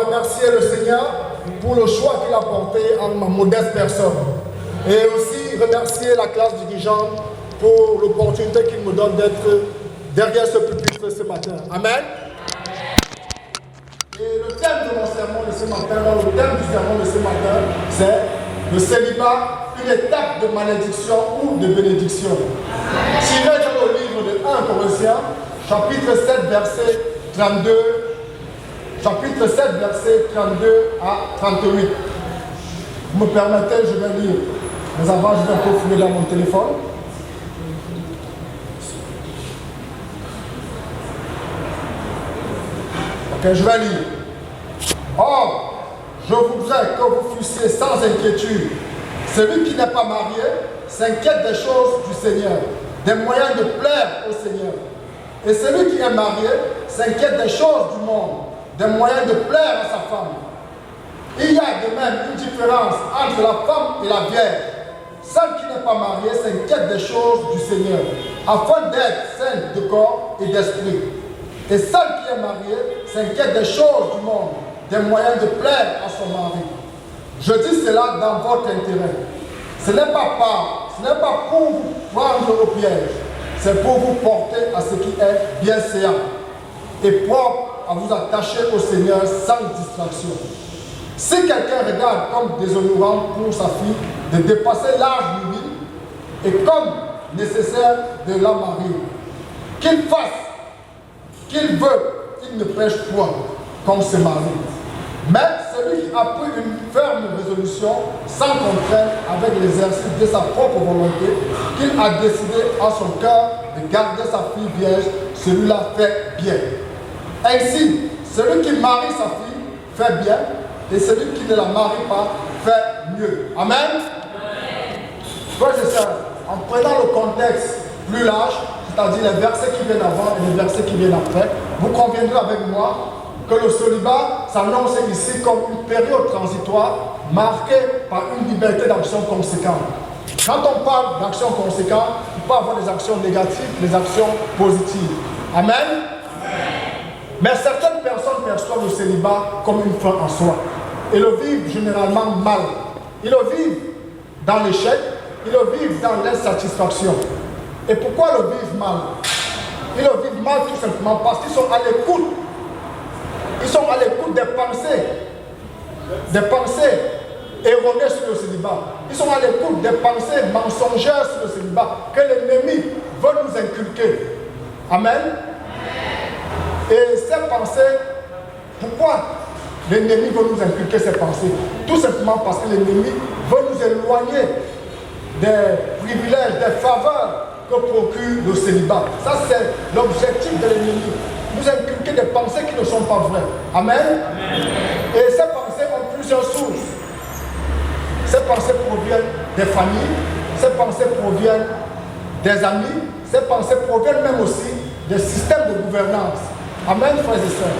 remercier le Seigneur pour le choix qu'il a porté en ma modeste personne. Et aussi remercier la classe dirigeante pour l'opportunité qu'il me donne d'être derrière ce pupitre ce matin. Amen. Et le thème de mon sermon de ce matin, le thème du sermon de ce matin, c'est le célibat, une étape de malédiction ou de bénédiction. Tiré dans le livre de 1 Corinthiens, chapitre 7, verset 32, chapitre 7, verset 32 à 38. Vous me permettez, je vais lire. Mais avant, je vais un peu fouiller dans mon téléphone. Ok, je vais lire. Or, je voudrais que vous fussiez sans inquiétude. Celui qui n'est pas marié s'inquiète des choses du Seigneur, des moyens de plaire au Seigneur. Et celui qui est marié s'inquiète des choses du monde, des moyens de plaire à sa femme. Il y a de même une différence entre la femme et la vierge. Celle qui n'est pas mariée s'inquiète des choses du Seigneur, afin d'être sainte de corps et d'esprit. Et celle qui est mariée s'inquiète des choses du monde, des moyens de plaire à son mari. Je dis cela dans votre intérêt. Ce n'est pas pour vous prendre au piège, c'est pour vous porter à ce qui est bien séant et propre à vous attacher au Seigneur sans distraction. Si quelqu'un regarde comme déshonorant pour sa fille de dépasser l'âge limite et comme nécessaire de la marier, qu'il fasse, qu'il veut, il ne prêche point comme se marie. Mais celui qui a pris une ferme résolution sans contrainte avec l'exercice de sa propre volonté, qu'il a décidé à son cœur de garder sa fille vierge, celui-là fait bien. Ainsi, celui qui marie sa fille fait bien, et celui qui ne la marie pas fait mieux. Amen. Frères et sœurs, en prenant le contexte plus large, c'est-à-dire les versets qui viennent avant et les versets qui viennent après, vous conviendrez avec moi que le célibat s'annonce ici comme une période transitoire marquée par une liberté d'action conséquente. Quand on parle d'action conséquente, il peut y avoir des actions négatives, des actions positives. Amen. Mais certaines personnes perçoivent le célibat comme une fin en soi et le vivent généralement mal. Ils le vivent dans l'échec, ils le vivent dans l'insatisfaction. Et pourquoi le vivent mal? Ils le vivent mal tout simplement parce qu'ils sont à l'écoute. Ils sont à l'écoute des pensées erronées sur le célibat. Ils sont à l'écoute des pensées mensongères sur le célibat que l'ennemi veut nous inculquer. Amen. Et ces pensées, pourquoi l'ennemi veut nous inculquer ces pensées? Tout simplement parce que l'ennemi veut nous éloigner des privilèges, des faveurs que procure le célibat. Ça, c'est l'objectif de l'ennemi. Nous inculquer des pensées qui ne sont pas vraies. Amen. Et ces pensées ont plusieurs sources. Ces pensées proviennent des familles, ces pensées proviennent des amis, ces pensées proviennent même aussi des systèmes de gouvernance. Amen, frères et sœurs.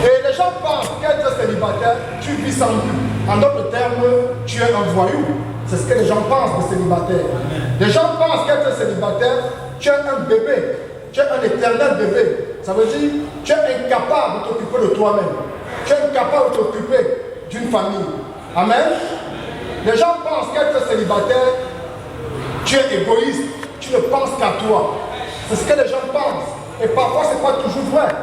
Et les gens pensent qu'être célibataire, tu vis sans but. En d'autres termes, tu es un voyou. C'est ce que les gens pensent de célibataire. Les gens pensent qu'être célibataire, tu es un bébé. Tu es un éternel bébé. Ça veut dire tu es incapable de t'occuper de toi-même. Tu es incapable de t'occuper d'une famille. Amen. Les gens pensent qu'être célibataire, tu es égoïste. Tu ne penses qu'à toi. C'est ce que les gens pensent. Et parfois, ce n'est pas toujours vrai.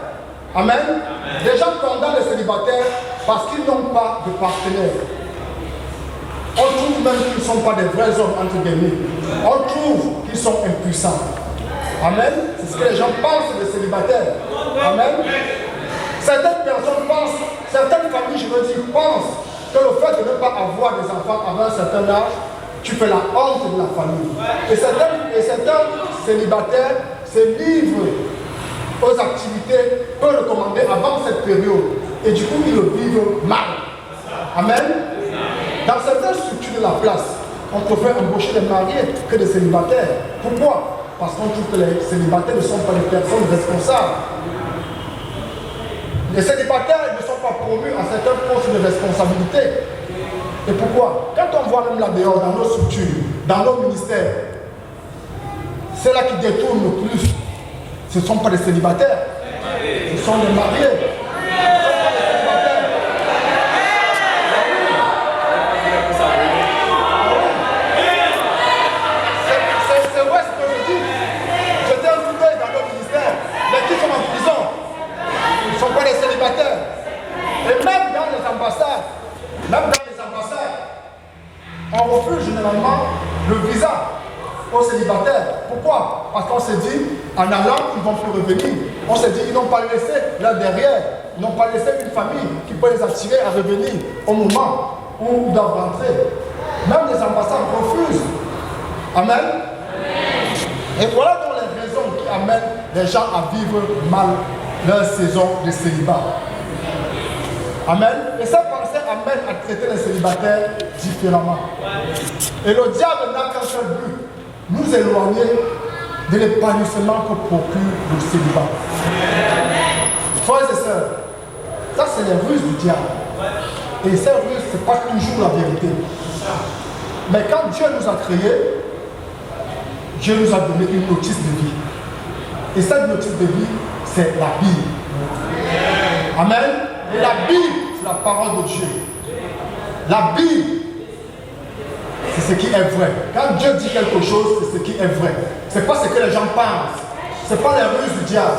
Amen. Les gens condamnent les célibataires parce qu'ils n'ont pas de partenaire. On trouve même qu'ils ne sont pas des vrais hommes, entre guillemets. On trouve qu'ils sont impuissants. Amen. C'est ce que les gens pensent des célibataires. Amen. Certaines personnes pensent, certaines familles, je veux dire, pensent que le fait de ne pas avoir des enfants avant un certain âge, tu fais la honte de la famille. Et certains célibataires se livrent aux activités peu recommandées avant cette période. Et du coup, ils le vivent mal. Amen. Dans certaines structures de la place, on préfère embaucher des mariés que des célibataires. Pourquoi? Parce qu'on trouve que les célibataires ne sont pas des personnes responsables. Les célibataires ne sont pas promus à certains postes de responsabilité. Et pourquoi? Quand on voit même là-dehors, dans nos structures, dans nos ministères, c'est là qui détournent le plus. Ce ne sont pas des célibataires, ce sont des mariés. le visa aux célibataires. Pourquoi? Parce qu'on s'est dit, en allant, ils ne vont plus revenir. On s'est dit, ils n'ont pas laissé là derrière. Ils n'ont pas laissé une famille qui peut les attirer à revenir au moment où ils doivent rentrer. Même les ambassades refusent. Amen. Et voilà donc les raisons qui amènent les gens à vivre mal leur saison de célibat. Amen. Et cette pensée amène à traiter les célibataires différemment. Et le diable n'a qu'un seul but, nous éloigner de l'épanouissement que procure le célibat. Frères et sœurs, ça c'est les ruses du diable. Et ces ruses, ce n'est pas toujours la vérité. Mais quand Dieu nous a créés, Dieu nous a donné une notice de vie. Et cette notice de vie, c'est la Bible. Amen. Et la Bible, c'est la parole de Dieu. La Bible, c'est ce qui est vrai. Quand Dieu dit quelque chose, c'est ce qui est vrai. Ce n'est pas ce que les gens pensent. Ce n'est pas les ruses du diable.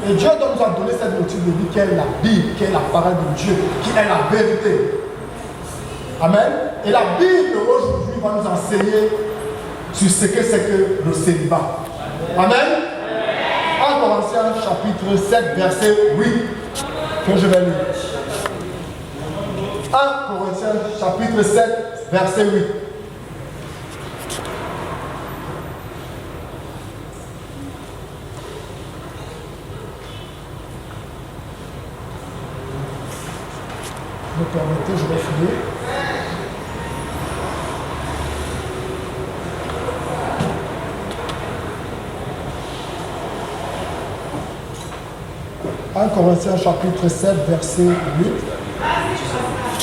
Et Dieu nous a donné cette notice de vie qui est la Bible, qui est la parole de Dieu, qui est la vérité. Amen. Et la Bible aujourd'hui va nous enseigner sur ce que c'est que le célibat. Amen. 1 Corinthiens chapitre 7 verset 8 que je vais lire. 1 Corinthiens chapitre 7 verset 8. Me permettez, je vais finir. « 1 Corinthiens chapitre 7 verset 8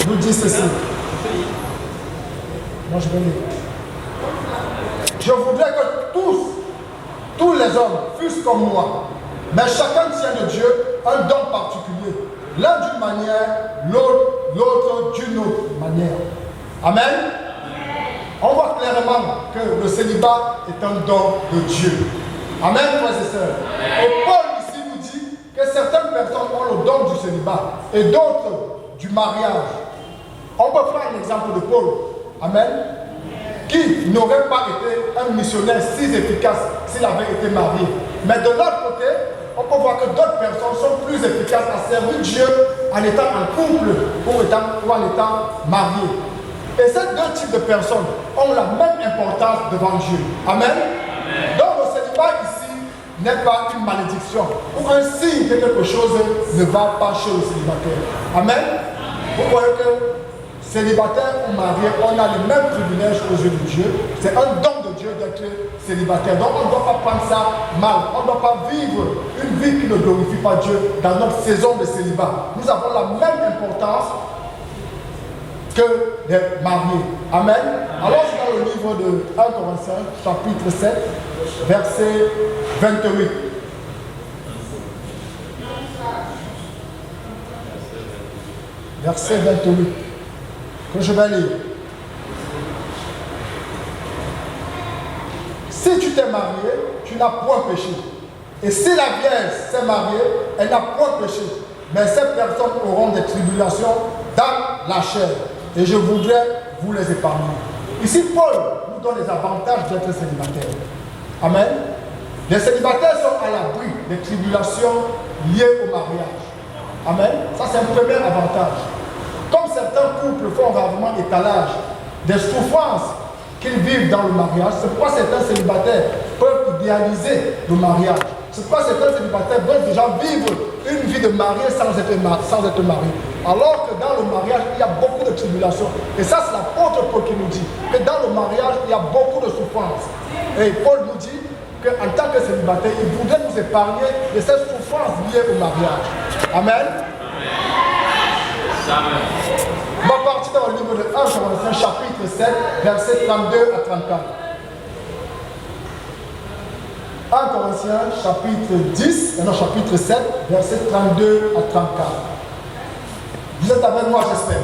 nous dit ceci. Moi je vais lire. Je voudrais que tous les hommes fussent comme moi, mais chacun tient de Dieu un don particulier. L'un d'une manière, l'autre d'une autre manière. Amen. On voit clairement que le célibat est un don de Dieu. Amen, frères et sœurs. Et Paul ici nous dit que certaines personnes ont le don du célibat et d'autres du mariage. On peut prendre l'exemple de Paul. Amen. Qui n'aurait pas été un missionnaire si efficace s'il avait été marié. Mais de l'autre côté, on peut voir que d'autres personnes sont plus efficaces à servir Dieu en étant en couple ou en étant mariés. Et ces deux types de personnes ont la même importance devant Dieu. Amen. Donc le célibat ici n'est pas une malédiction ou un signe que quelque chose ne va pas chez le célibataire. Amen. Vous voyez que célibataire ou marié, on a les mêmes privilèges aux yeux de Dieu. C'est un don de Dieu d'être célibataire. Donc on ne doit pas prendre ça mal. On ne doit pas vivre une vie qui ne glorifie pas Dieu dans notre saison de célibat. Nous avons la même importance que les mariés. Amen. Alors c'est dans le livre de 1 Corinthiens, chapitre 7, verset 28. Verset 28. Que je vais lire. Si tu t'es marié, tu n'as point péché. Et si la Vierge s'est mariée, elle n'a point péché. Mais ces personnes auront des tribulations dans la chair. Et je voudrais vous les épargner. Ici, Paul nous donne les avantages d'être célibataire. Amen. Les célibataires sont à l'abri des tribulations liées au mariage. Amen. Ça, c'est un premier avantage. Comme certains couples font rarement étalage des souffrances qu'ils vivent dans le mariage, c'est pourquoi certains célibataires peuvent idéaliser le mariage. C'est pourquoi certains célibataires veulent déjà vivre une vie de marié sans être marié. Alors que dans le mariage, il y a beaucoup de tribulations. Et ça, c'est l'apôtre Paul qui nous dit que dans le mariage, il y a beaucoup de souffrances. Et Paul nous dit qu'en tant que célibataire, il voudrait nous épargner de ces souffrances liées au mariage. Amen. On va partir dans le livre de 1 Corinthiens, chapitre 7, versets 32 à 34. 1 Corinthiens, chapitre 10, chapitre 7, versets 32 à 34. Vous êtes avec moi, j'espère.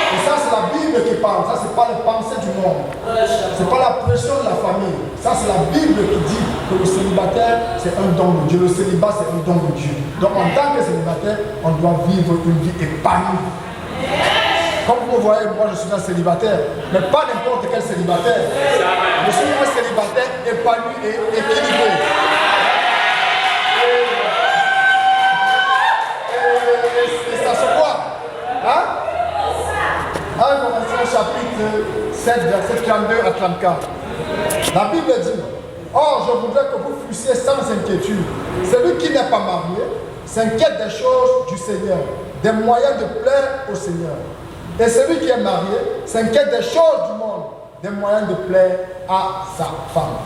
Et ça, c'est la Bible qui parle. Ça, ce n'est pas les pensées du monde. Ce n'est pas la pression de la famille. Ça, c'est la Bible qui dit que le célibataire, c'est un don de Dieu. Le célibat, c'est un don de Dieu. Donc, en tant que célibataire, on doit vivre une vie épanouie. Comme vous me voyez, moi je suis un célibataire, mais pas n'importe quel célibataire. Je suis un célibataire épanoui et équilibré. Et ça se voit. Hein? 1 Corinthiens chapitre 7, verset 32 à 34. La Bible dit, or je voudrais que vous fussiez sans inquiétude. Celui qui n'est pas marié s'inquiète des choses du Seigneur, des moyens de plaire au Seigneur. Et celui qui est marié s'inquiète des choses du monde, des moyens de plaire à sa femme.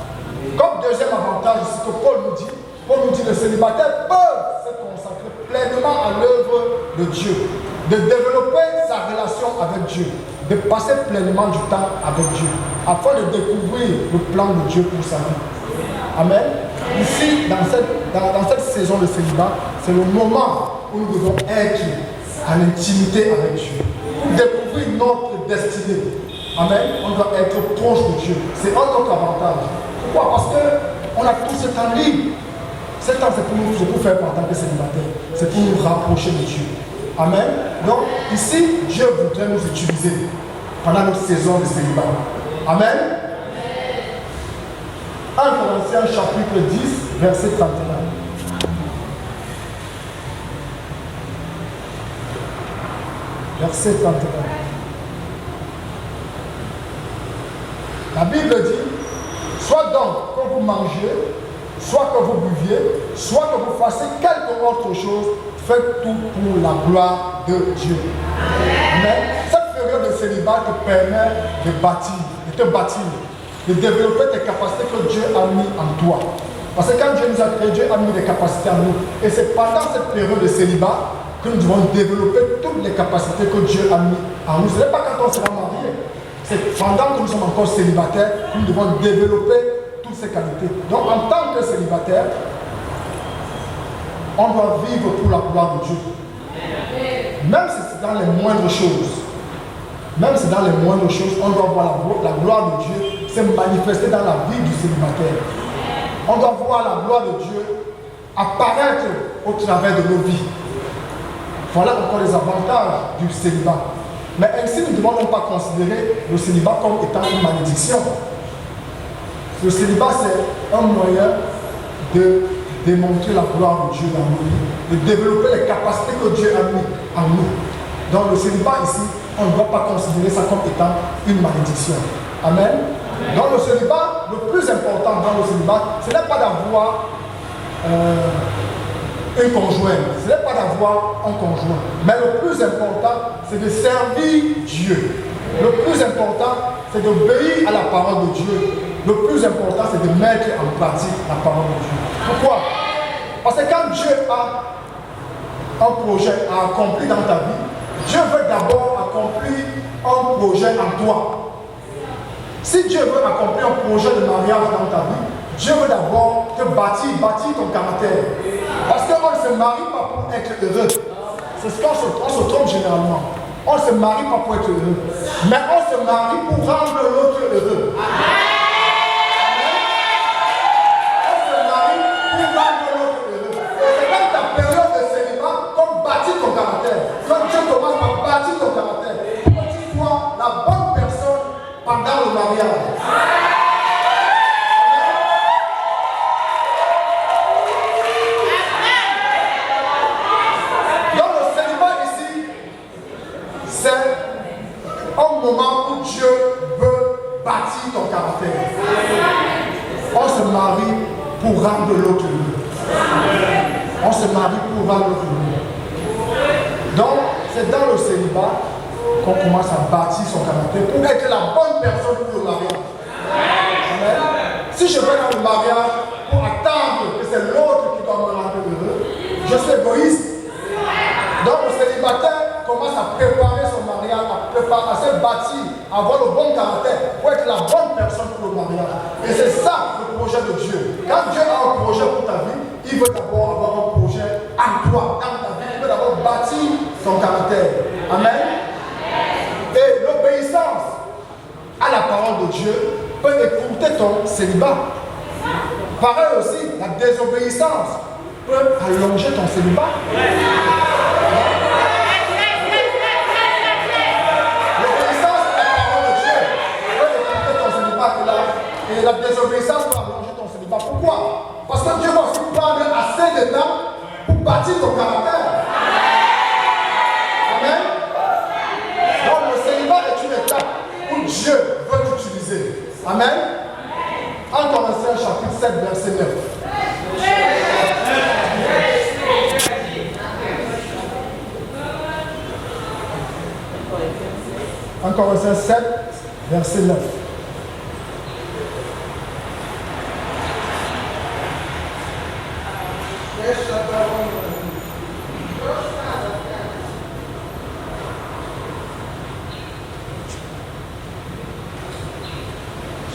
Comme deuxième avantage, c'est ce que Paul nous dit, le célibataire peut se consacrer pleinement à l'œuvre de Dieu, de développer sa relation avec Dieu, de passer pleinement du temps avec Dieu, afin de découvrir le plan de Dieu pour sa vie. Amen. Ici, dans cette saison de célibat, c'est le moment où nous devons être à l'intimité avec Dieu, pour découvrir notre destinée. Amen. On doit être proche de Dieu. C'est un autre avantage. Pourquoi? Parce qu'on a tout ce temps libre. Ce temps, c'est pour nous, c'est pour faire en tant que célibataire. C'est pour nous rapprocher de Dieu. Amen. Donc, ici, Dieu voudrait nous utiliser pendant notre saison de célibat. Amen. 1 Corinthiens chapitre 10, verset 31. Verset 31. La Bible dit, soit donc que vous mangez, soit que vous buviez, soit que vous fassiez quelque autre chose, faites tout pour la gloire de Dieu. Mais cette période de célibat te permet de bâtir, de te bâtir, de développer tes capacités que Dieu a mis en toi. Parce que quand Dieu nous a créé, Dieu a mis des capacités en nous. Et c'est pendant cette période de célibat que nous devons développer toutes les capacités que Dieu a mis en nous. Ce n'est pas quand on sera marié. C'est pendant que nous sommes encore célibataires que nous devons développer toutes ces qualités. Donc en tant que célibataire, on doit vivre pour la gloire de Dieu. Même si c'est dans les moindres choses. Même si dans les moindres choses, on doit voir la gloire de Dieu se manifester dans la vie du célibataire. On doit voir la gloire de Dieu apparaître au travers de nos vies. Voilà encore les avantages du célibat. Mais ainsi, nous ne devons pas considérer le célibat comme étant une malédiction. Le célibat, c'est un moyen de démontrer la gloire de Dieu dans nos vies, de développer les capacités que Dieu a mis en nous. Donc le célibat ici, on ne doit pas considérer ça comme étant une malédiction. Amen. Dans le célibat, le plus important dans le célibat, ce n'est pas d'avoir une conjointe, ce n'est pas d'avoir un conjoint. Mais le plus important, c'est de servir Dieu. Le plus important, c'est d'obéir à la parole de Dieu. Le plus important, c'est de mettre en pratique la parole de Dieu. Pourquoi? Parce que quand Dieu a un projet à accomplir dans ta vie, Dieu veut d'abord accomplir un projet en toi. Si Dieu veut accomplir un projet de mariage dans ta vie, Dieu veut d'abord te bâtir ton caractère. Parce qu'on ne se marie pas pour être heureux. C'est ce qu'on se trompe généralement. On ne se marie pas pour être heureux. Mais on se marie pour rendre l'autre heureux. On se marie pour rendre l'autre heureux. C'est dans ta période de célibat qu'on bâtit ton caractère. Quand Dieu commence à bâtir ton caractère, pour que tu sois la bonne personne pendant le mariage. Moment où Dieu veut bâtir ton caractère. On se marie pour rendre l'autre heureux. On se marie pour rendre l'autre heureux. Donc, c'est dans le célibat qu'on commence à bâtir son caractère pour être la bonne personne pour le mariage. Amen. Si je vais dans le mariage pour attendre que c'est l'autre qui doit me rendre heureux, je suis égoïste. Donc, le célibataire commence à préparer son mariage, à se bâtir, à avoir le bon caractère pour être la bonne personne pour le mariage. Et c'est ça le projet de Dieu. Quand Dieu a un projet pour ta vie, il veut d'abord avoir un projet en toi, dans ta vie. Il veut d'abord bâtir ton caractère. Amen. Et l'obéissance à la parole de Dieu peut écourter ton célibat. Pareil aussi, la désobéissance peut allonger ton célibat. Et la désobéissance peut allonger ton célibat. Pourquoi? Parce que Dieu va aussi prendre assez de temps pour bâtir ton caractère. Amen. Donc le célibat est une étape où Dieu veut t'utiliser. Amen. 1 Corinthiens chapitre 7 verset 9. 1 Corinthiens 7 verset 9.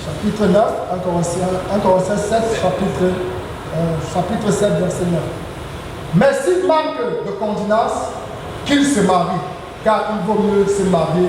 Chapitre 9, 1 Corinthiens 7, chapitre 7, verset 9. Mais s'il manque de continence, qu'il se marie, car il vaut mieux se marier